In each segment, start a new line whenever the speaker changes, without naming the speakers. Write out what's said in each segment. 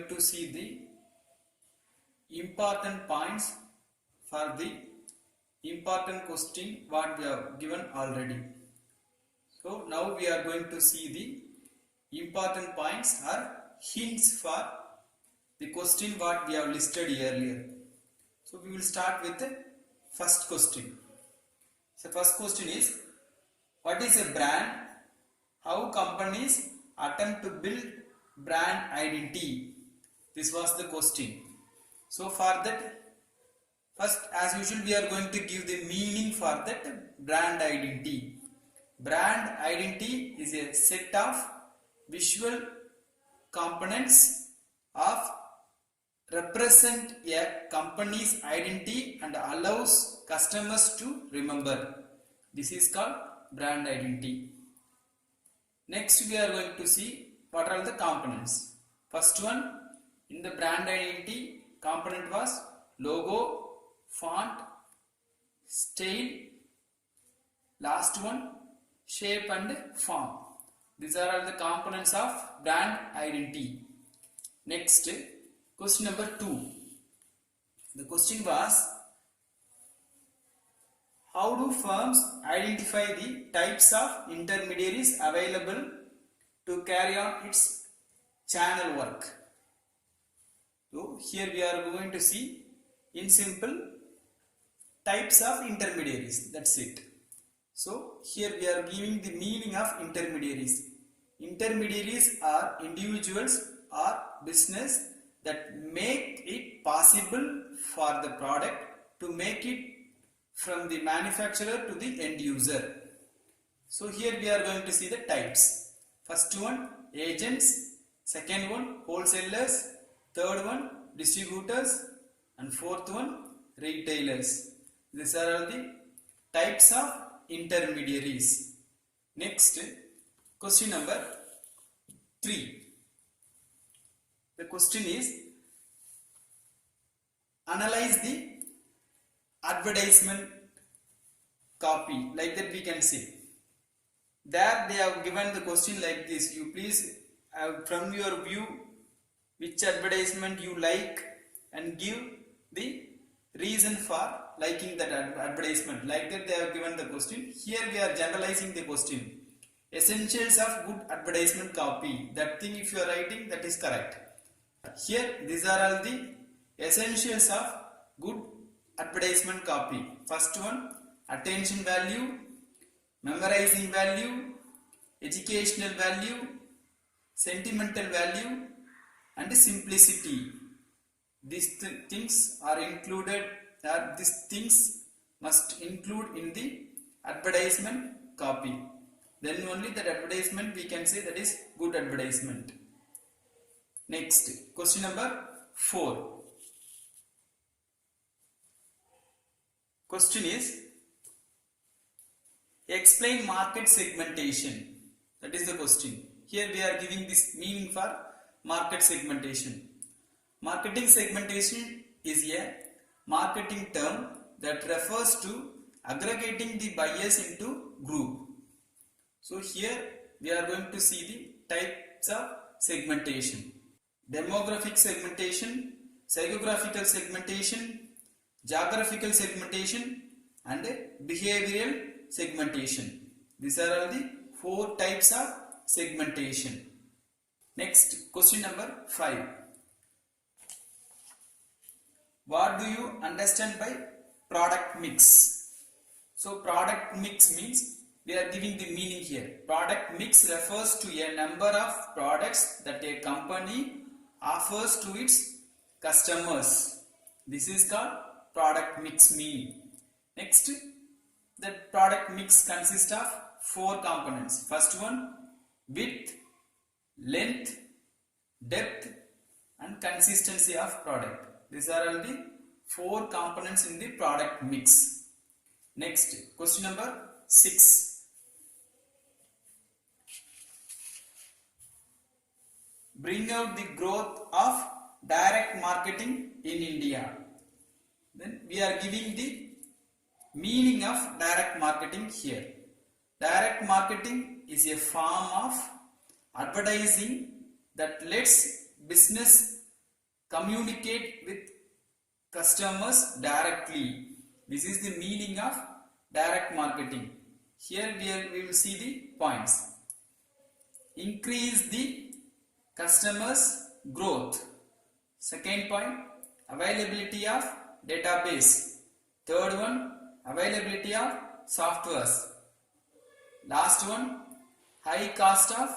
to see the important points for the important question what we have given already. So now we are going to see the important points or hints for the question what we have listed earlier. So we will start with the first question. So first question is, what is a brand? How companies attempt to build brand identity? This was the question. So for that, first as usual we are going to give the meaning for that brand identity. Brand identity is a set of visual components of represent a company's identity and allows customers to remember. This is called brand identity. Next we are going to see what are the components. First one in the brand identity component was logo, font, style, last one shape and form. These are all the components of brand identity. Next, question number 2. The question was, how do firms identify the types of intermediaries available to carry on its channel work? So here we are going to see in simple types of intermediaries. That's it. So here we are giving the meaning of intermediaries. Intermediaries are individuals or business that make it possible for the product to make it from the manufacturer to the end user. So here we are going to see the types. First one agents, second one wholesalers, third one distributors, and fourth one retailers. These are all the types of intermediaries. Next, question number 3. The question is, analyze the advertisement copy. Like that we can see. There they have given the question like this. You please from your view which advertisement you like and give the reason for liking that advertisement. Like that they have given the question. Here we are generalizing the question. Essentials of good advertisement copy. That thing if you are writing, that is correct. Here these are all the essentials of good advertisement copy. First one, attention value, memorizing value, educational value, sentimental value, and simplicity. These things are included, these things must include in the advertisement copy. Then only that advertisement we can say that is good advertisement. Next, question number 4. Question is, explain market segmentation. That is the question. Here we are giving this meaning for market segmentation. Marketing segmentation is a marketing term that refers to aggregating the buyers into group. So here we are going to see the types of segmentation. Demographic segmentation, psychographical segmentation, geographical segmentation, and behavioral segmentation. These are all the 4 types of segmentation. Next, question number 5. What do you understand by product mix? So product mix means we are giving the meaning here. Product mix refers to a number of products that a company offers to its customers. This is called product mix meaning. Next, the product mix consists of 4 components. First one, width, length, depth, and consistency of product. These are all the 4 components in the product mix. Next, question number 6. Bring out the growth of direct marketing in India. Then we are giving the meaning of direct marketing here. Direct marketing is a form of advertising that lets business communicate with customers directly. This is the meaning of direct marketing. Here we will see the points. Increase the customers growth. Second point, availability of database. Third one, availability of softwares. Last one, high cost of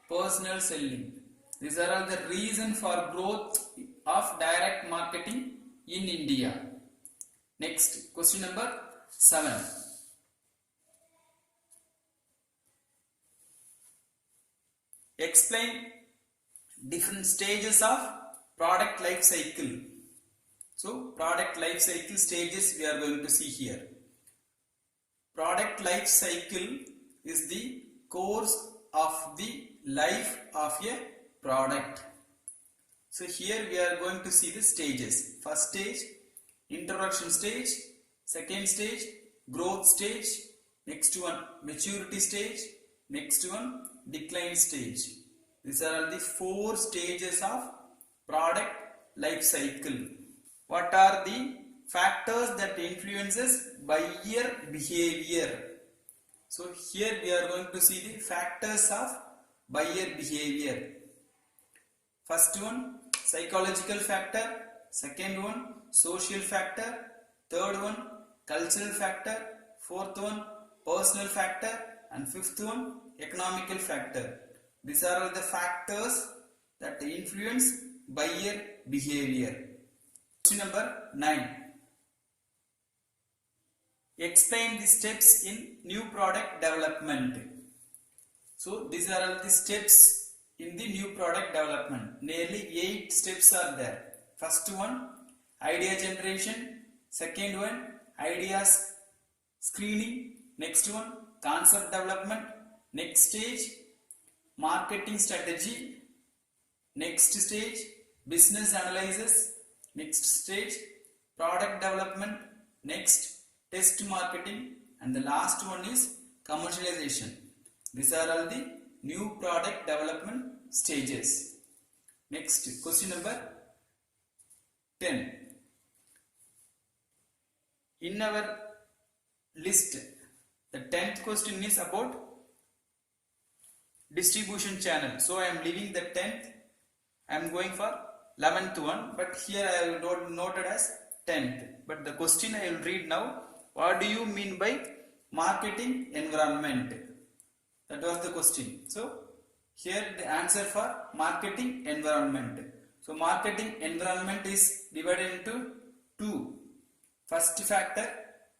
personal selling. These are all the reason for growth of direct marketing in India. Next, question number 7. Explain different stages of product life cycle. So, product life cycle stages we are going to see here. Product life cycle is the course of the life of a product. So, here we are going to see the stages. First stage, introduction stage. Second stage, growth stage. Next one, maturity stage. Next one, decline stage. These are all the 4 stages of product life cycle. What are the factors that influences buyer behavior? So here we are going to see the factors of buyer behavior. First one, psychological factor. Second one, social factor. Third one, cultural factor. Fourth one, personal factor. And fifth one, economical factor. These are all the factors that influence buyer behavior. Question number 9. Explain the steps in new product development. So these are all the steps in the new product development. Nearly 8 steps are there. First one, idea generation. Second one, ideas screening. Next one, concept development. Next stage, marketing strategy. Next stage, business analysis. Next stage, product development. Next, test marketing. And the last one is commercialization. These are all the new product development stages. Next, question number 10. In our list, the 10th question is about distribution channel. So I am leaving the 10th. I am going for 11th one, but here I have noted as 10th. But the question I will read now. What do you mean by marketing environment? That was the question. So here the answer for marketing environment. So marketing environment is divided into 2. First factor,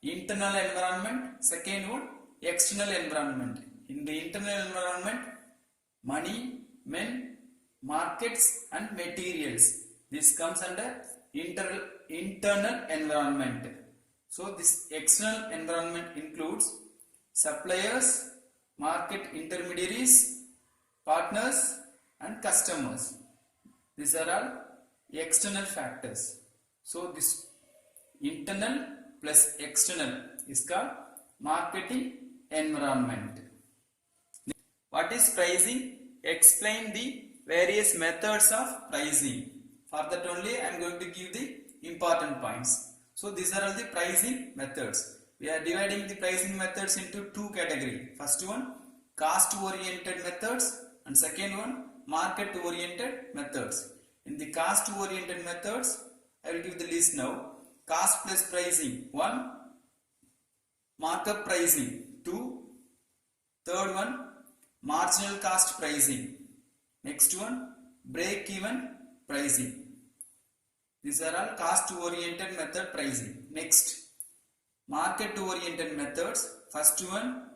internal environment. Second one, external environment. In the internal environment, money, men, markets and materials. This comes under internal environment. So this external environment includes suppliers, market intermediaries, partners and customers. These are all external factors. So this internal plus external is called marketing environment. What is pricing? Explain the various methods of pricing. For that only I am going to give the important points. So these are all the pricing methods. We are dividing the pricing methods into 2 categories. First one, cost oriented methods, and second one, market oriented methods. In the cost oriented methods, I will give the list now. Cost plus pricing 1, markup pricing 2, third one, marginal cost pricing. Next one, break even pricing. These are all cost oriented method pricing. Next, market oriented methods. First one,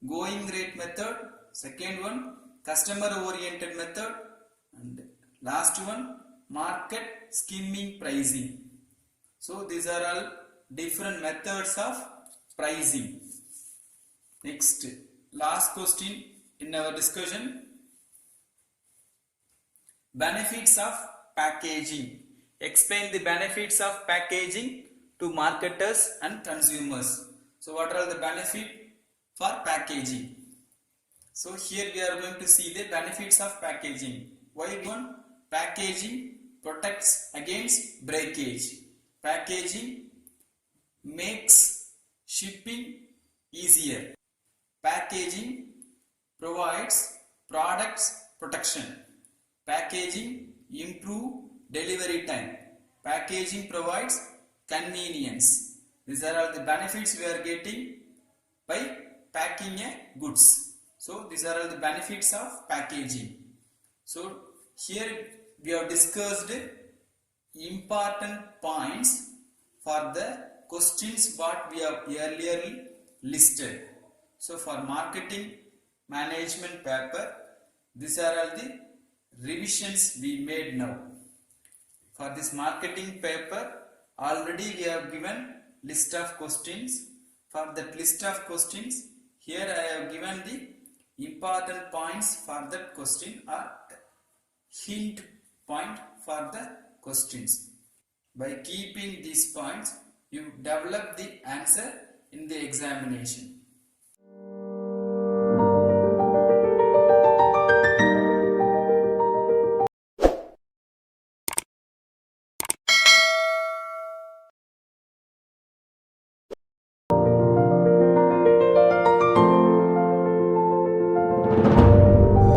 going rate method. Second one, customer oriented method. And last one, market skimming pricing. So these are all different methods of pricing. Next, last question in our discussion. Benefits of packaging. Explain the benefits of packaging to marketers and consumers. So what are the benefits for packaging? So here we are going to see the benefits of packaging. Why? One, packaging protects against breakage. Packaging makes shipping easier. Packaging provides products protection. Packaging improve delivery time. Packaging provides convenience. These are all the benefits we are getting by packing a goods. So these are all the benefits of packaging. So here we have discussed important points for the questions what we have earlier listed. So for marketing management paper, these are all the revisions we made now. For this marketing paper, already we have given list of questions. For that list of questions, here I have given the important points for that question or hint point for the questions. By keeping these points, you develop the answer in the examination.